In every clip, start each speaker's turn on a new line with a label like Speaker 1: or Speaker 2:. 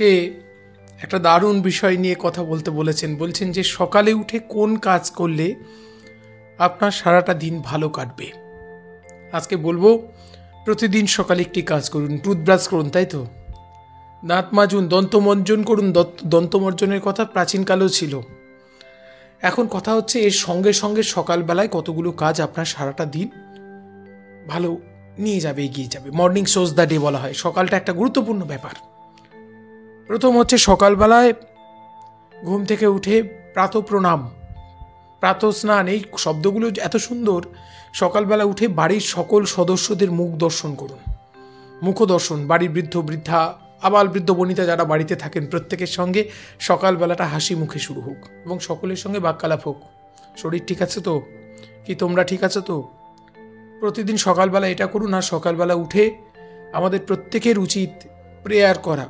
Speaker 1: আজকে একটা দারুণ বিষয় নিয়ে কথা বলছেন যে সকালে উঠে কোন কাজ করলে আপনার সারাটা দিন ভালো কাটবে। আজকে বলবো প্রতিদিন সকালে একটি কাজ করুন, টুথব্রাশ করুন, তাই তো, দাঁত মাজুন, দন্তমর্জন করুন। দন্তমর্জনের কথা প্রাচীনকালেও ছিল। এখন কথা হচ্ছে এর সঙ্গে সঙ্গে সকালবেলায় কতগুলো কাজ আপনার সারাটা দিন ভালো নিয়ে যাবে, এগিয়ে যাবে। মর্নিং শোজ দ্য ডে বলা হয়। সকালটা একটা গুরুত্বপূর্ণ ব্যাপার। প্রথম হচ্ছে সকালবেলায় ঘুম থেকে উঠে প্রাতঃপ্রণাম, প্রাতঃস্নান, এই শব্দগুলো এত সুন্দর। সকালবেলা উঠে বাড়ির সকল সদস্যদের মুখ দর্শন করুন, মুখদর্শন। বাড়ির বৃদ্ধ বৃদ্ধা, আবাল বৃদ্ধ বনিতা যারা বাড়িতে থাকেন প্রত্যেকের সঙ্গে সকালবেলাটা হাসি মুখে শুরু হোক এবং সকলের সঙ্গে বাক্যালাপ হোক। শরীর ঠিক আছে তো? কি তোমরা ঠিক আছে তো? প্রতিদিন সকালবেলা এটা করুন। আর সকালবেলা উঠে আমাদের প্রত্যেকের উচিত প্রেয়ার করা,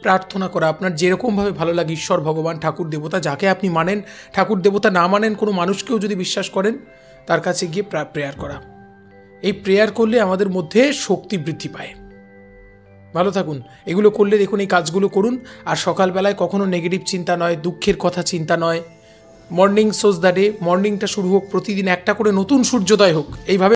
Speaker 1: প্রার্থনা করা। আপনার যেরকমভাবে ভালো লাগে, ঈশ্বর, ভগবান, ঠাকুর দেবতা, যাকে আপনি মানেন, ঠাকুর দেবতা না মানেন, কোনো মানুষকেও যদি বিশ্বাস করেন, তার কাছে গিয়ে প্রেয়ার করা। এই প্রেয়ার করলে আমাদের মধ্যে শক্তি বৃদ্ধি পায়। ভালো থাকুন। এগুলো করলে দেখুন, এই কাজগুলো করুন। আর সকালবেলায় কখনো নেগেটিভ চিন্তা নয়, দুঃখের কথা চিন্তা নয়। মর্নিং শোজ দ্য ডে, মর্নিংটা শুরু হোক, প্রতিদিন একটা করে নতুন সূর্যোদয় হোক। এইভাবে